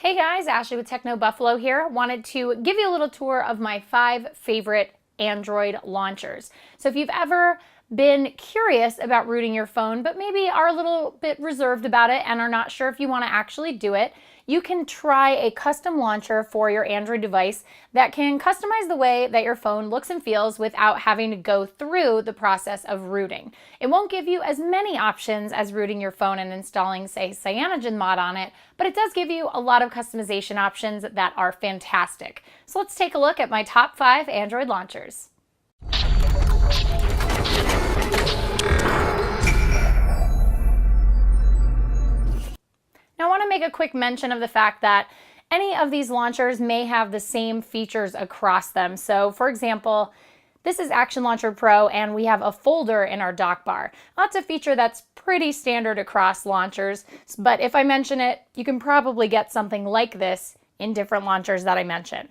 Hey guys, Ashley with Techno Buffalo here. Wanted to give you a little tour of my 5 favorite Android launchers. So if you've ever been curious about rooting your phone, but maybe are a little bit reserved about it and are not sure if you want to actually do it, you can try a custom launcher for your Android device that can customize the way that your phone looks and feels without having to go through the process of rooting. It won't give you as many options as rooting your phone and installing, say, CyanogenMod on it, but it does give you a lot of customization options that are fantastic. So let's take a look at my top 5 Android launchers. Now I want to make a quick mention of the fact that any of these launchers may have the same features across them. So for example, this is Action Launcher Pro and we have a folder in our dock bar. That's a feature that's pretty standard across launchers, but if I mention it, you can probably get something like this in different launchers that I mention.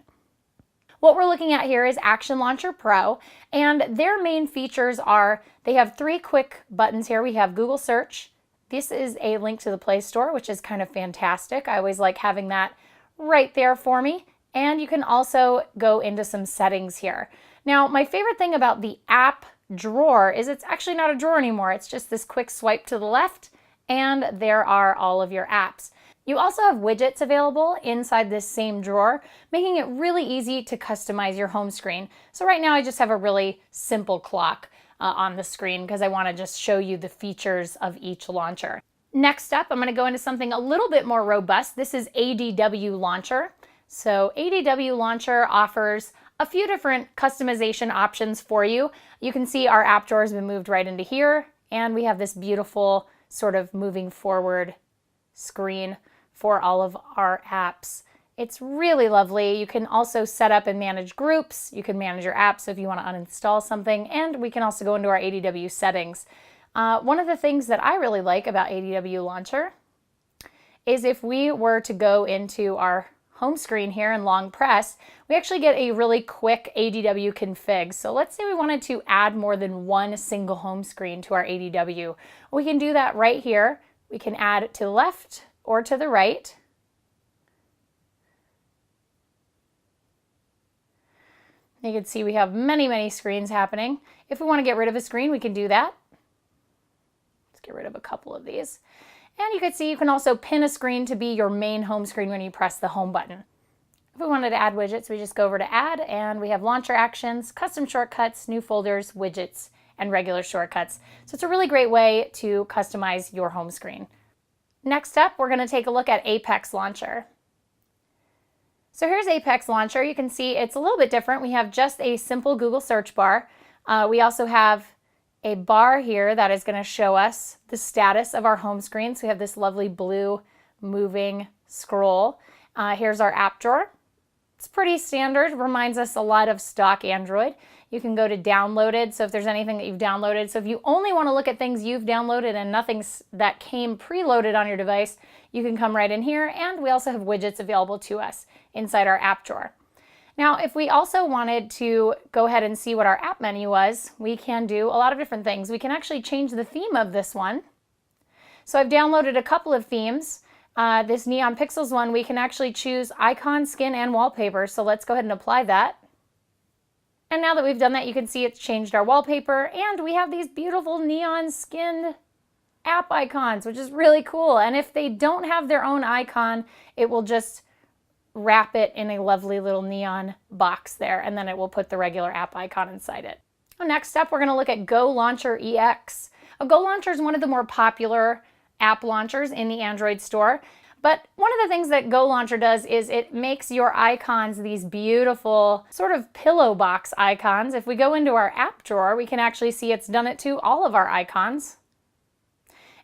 What we're looking at here is Action Launcher Pro, and their main features are they have 3 quick buttons here. We have Google Search. This is a link to the Play Store, which is kind of fantastic. I always like having that right there for me. And you can also go into some settings here. Now, my favorite thing about the app drawer is it's actually not a drawer anymore. It's just this quick swipe to the left, and there are all of your apps. You also have widgets available inside this same drawer, making it really easy to customize your home screen. So right now I just have a really simple clock on the screen because I want to just show you the features of each launcher. Next up, I'm going to go into something a little bit more robust. This is ADW Launcher. So ADW Launcher offers a few different customization options for you. You can see our app drawer has been moved right into here, and we have this beautiful sort of moving forward screen for all of our apps. It's really lovely. You can also set up and manage groups. You can manage your apps if you want to uninstall something, and we can also go into our ADW settings. One of the things that I really like about ADW Launcher is if we were to go into our home screen here and long press, we actually get a really quick ADW config. So let's say we wanted to add more than one single home screen to our ADW. We can do that right here. We can add to the left or to the right. You can see we have many screens happening. If we want to get rid of a screen, we can do that. Let's get rid of a couple of these. And you can see you can also pin a screen to be your main home screen when you press the home button. If we wanted to add widgets, we just go over to Add, and we have Launcher Actions, Custom Shortcuts, New Folders, Widgets, and regular shortcuts. So it's a really great way to customize your home screen. Next up, we're going to take a look at Apex Launcher. So here's Apex Launcher. You can see it's a little bit different. We have just a simple Google search bar. We also have a bar here that is going to show us the status of our home screen. So we have this lovely blue moving scroll. Here's our app drawer. It's pretty standard, reminds us a lot of stock Android. You can go to downloaded, so if there's anything that you've downloaded. So if you only want to look at things you've downloaded and nothing that came preloaded on your device, you can come right in here, and we also have widgets available to us inside our app drawer. Now, if we also wanted to go ahead and see what our app menu was, we can do a lot of different things. We can actually change the theme of this one. So I've downloaded a couple of themes. This Neon Pixels one, we can actually choose icon, skin, and wallpaper. So let's go ahead and apply that. And now that we've done that, you can see it's changed our wallpaper, and we have these beautiful neon skinned app icons, which is really cool. And if they don't have their own icon, it will just wrap it in a lovely little neon box there, and then it will put the regular app icon inside it. Next up, we're going to look at Go Launcher EX. Go Launcher is one of the more popular app launchers in the Android store. But one of the things that Go Launcher does is it makes your icons these beautiful sort of pillow box icons. If we go into our app drawer, we can actually see it's done it to all of our icons.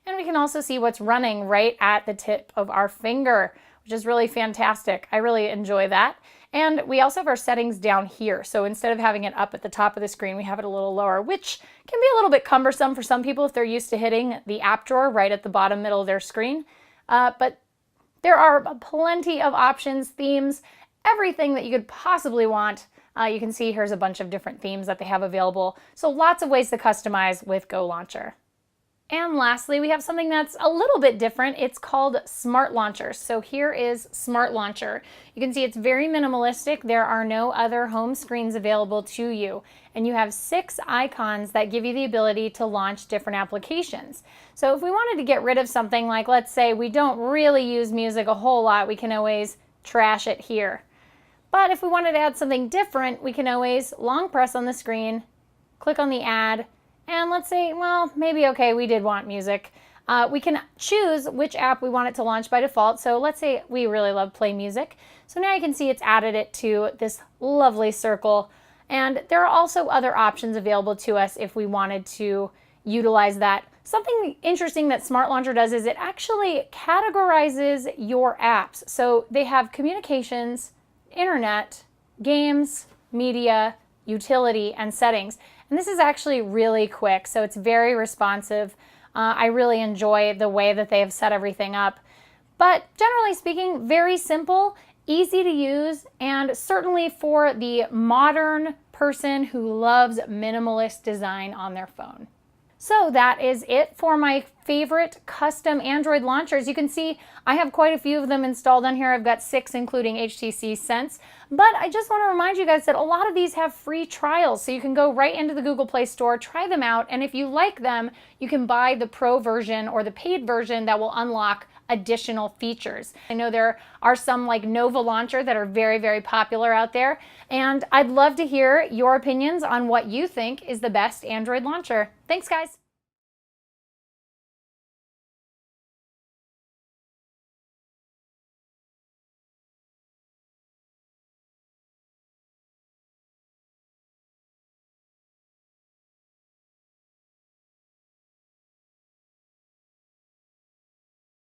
And we can also see what's running right at the tip of our finger, which is really fantastic. I really enjoy that. And we also have our settings down here. So instead of having it up at the top of the screen, we have it a little lower, which can be a little bit cumbersome for some people if they're used to hitting the app drawer right at the bottom middle of their screen. But there are plenty of options, themes, everything that you could possibly want. You can see here's a bunch of different themes that they have available. So lots of ways to customize with Go Launcher. And lastly, we have something that's a little bit different. It's called Smart Launcher. So here is Smart Launcher. You can see it's very minimalistic. There are no other home screens available to you. And you have 6 icons that give you the ability to launch different applications. So if we wanted to get rid of something like, let's say we don't really use music a whole lot, we can always trash it here. But if we wanted to add something different, we can always long press on the screen, click on the add, and let's say, well, maybe, okay, we did want music. We can choose which app we want it to launch by default. So let's say we really love Play Music. So now you can see it's added it to this lovely circle. And there are also other options available to us if we wanted to utilize that. Something interesting that Smart Launcher does is it actually categorizes your apps. So they have communications, internet, games, media, utility, and settings. And this is actually really quick, so it's very responsive. I really enjoy the way that they have set everything up. But generally speaking, very simple, easy to use, and certainly for the modern person who loves minimalist design on their phone. So that is it for my favorite custom Android launchers. You can see I have quite a few of them installed on here. I've got 6 including HTC Sense. But I just want to remind you guys that a lot of these have free trials. So you can go right into the Google Play Store, try them out, and if you like them, you can buy the Pro version or the paid version that will unlock additional features. I know there are some like Nova Launcher that are very, very popular out there, and I'd love to hear your opinions on what you think is the best Android launcher. Thanks, guys.